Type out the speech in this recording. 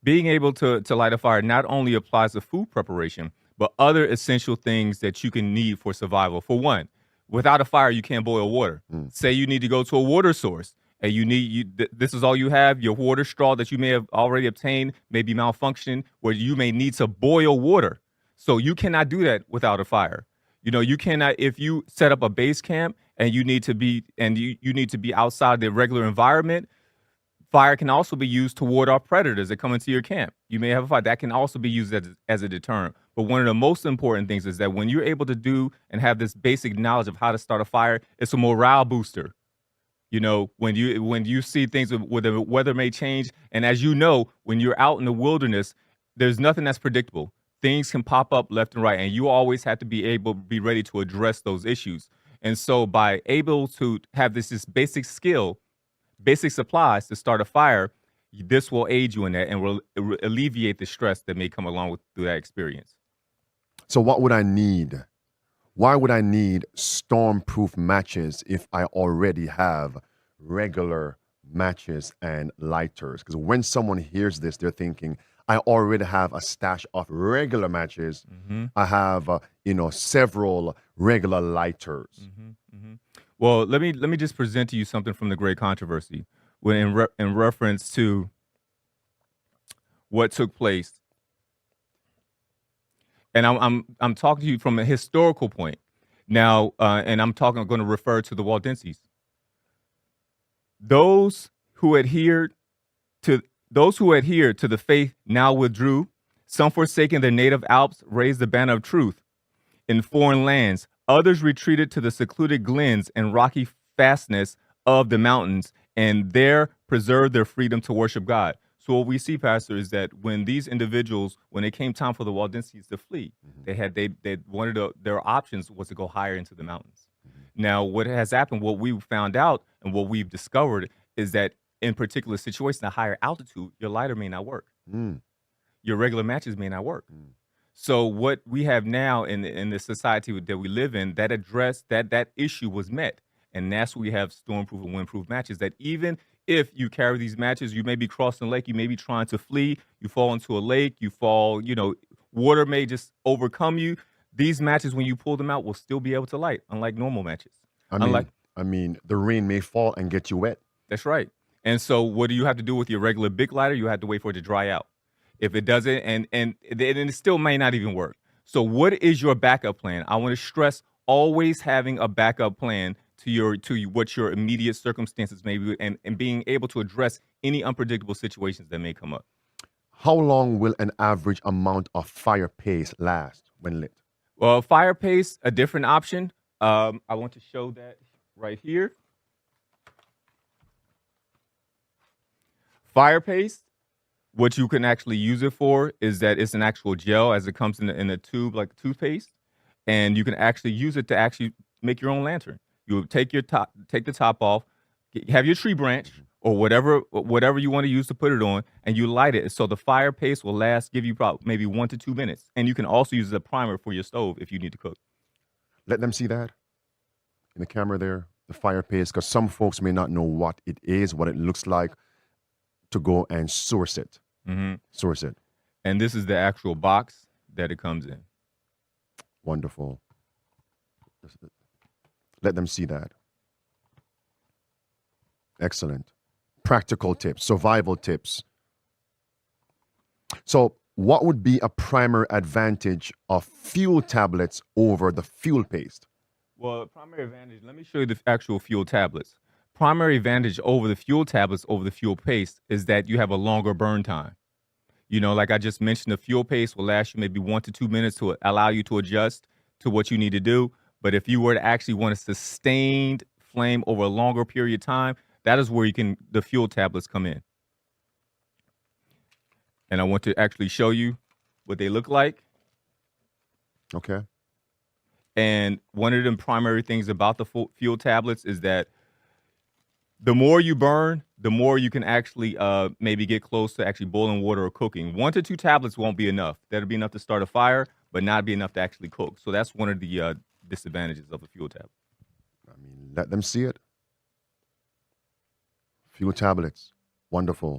Being able to light a fire not only applies to food preparation, but other essential things that you can need for survival. For one, without a fire, you can't boil water. Mm. Say you need to go to a water source and this is all you have. Your water straw that you may have already obtained may be malfunctioning, where you may need to boil water. So you cannot do that without a fire. You cannot, if you set up a base camp and you need to be outside the regular environment. Fire can also be used to ward off predators that come into your camp. You may have a fire that can also be used as a deterrent. But one of the most important things is that when you're able to do and have this basic knowledge of how to start a fire, it's a morale booster. When you see things where the weather may change, and as you know, when you're out in the wilderness, there's nothing that's predictable. Things can pop up left and right, and you always have to be ready to address those issues. And so by able to have this basic skill, basic supplies to start a fire, this will aid you in that and will alleviate the stress that may come along through that experience. So what would I need? Why would I need storm-proof matches if I already have regular matches and lighters? Because when someone hears this, they're thinking, I already have a stash of regular matches. Mm-hmm. I have, several regular lighters. Mm-hmm. Mm-hmm. Well, let me just present to you something from the Great Controversy, when in reference to what took place, and I'm talking to you from a historical point now, and I'm going to refer to the Waldenses. Those who adhered to the faith now withdrew. Some, forsaking their native Alps, raised the banner of truth in foreign lands. Others retreated to the secluded glens and rocky fastness of the mountains, and there preserved their freedom to worship God. So what we see, Pastor, is that when these individuals, when it came time for the Waldenses to flee, they wanted their options was to go higher into the mountains. Now, what has happened, what we found out, and what we've discovered is that in particular situations, at higher altitude, your lighter may not work. Your regular matches may not work. So what we have now in the society that we live in, that address that issue was met. And that's why we have stormproof and windproof matches, that even if you carry these matches, you may be crossing a lake, you may be trying to flee, you fall into a lake, water may just overcome you. These matches, when you pull them out, will still be able to light, unlike normal matches. I mean, the rain may fall and get you wet. That's right. And so what do you have to do with your regular big lighter? You have to wait for it to dry out. If it doesn't, and it still may not even work. So what is your backup plan? I want to stress always having a backup plan to what your immediate circumstances may be, and being able to address any unpredictable situations that may come up. How long will an average amount of fire paste last when lit? Well, fire paste, a different option. I want to show that right here. Fire paste, what you can actually use it for is that it's an actual gel, as it comes in a tube like toothpaste, and you can actually use it to actually make your own lantern. You take the top off, have your tree branch or whatever you want to use to put it on, and you light it. So the fire paste will give you probably maybe 1 to 2 minutes, and you can also use it as a primer for your stove if you need to cook. Let them see that in the camera there, the fire paste, because some folks may not know what it is, what it looks like, to go and source it. Mm-hmm. Source it. And this is the actual box that it comes in. Wonderful. Let them see that. Excellent. Practical tips, survival tips. So what would be a primary advantage of fuel tablets over the fuel paste? Well, primary advantage, let me show you the actual fuel tablets. Primary advantage over the fuel tablets, over the fuel paste, is that you have a longer burn time. Like I just mentioned, the fuel paste will last you maybe 1 to 2 minutes to allow you to adjust to what you need to do. But if you were to actually want a sustained flame over a longer period of time, that is where the fuel tablets come in. And I want to actually show you what they look like. Okay. And one of the primary things about the fuel tablets is that the more you burn, the more you can actually maybe get close to actually boiling water or cooking. 1 to 2 tablets won't be enough. That'll be enough to start a fire, but not be enough to actually cook. So that's one of the disadvantages of a fuel tablet. Let them see it. Fuel tablets. Wonderful.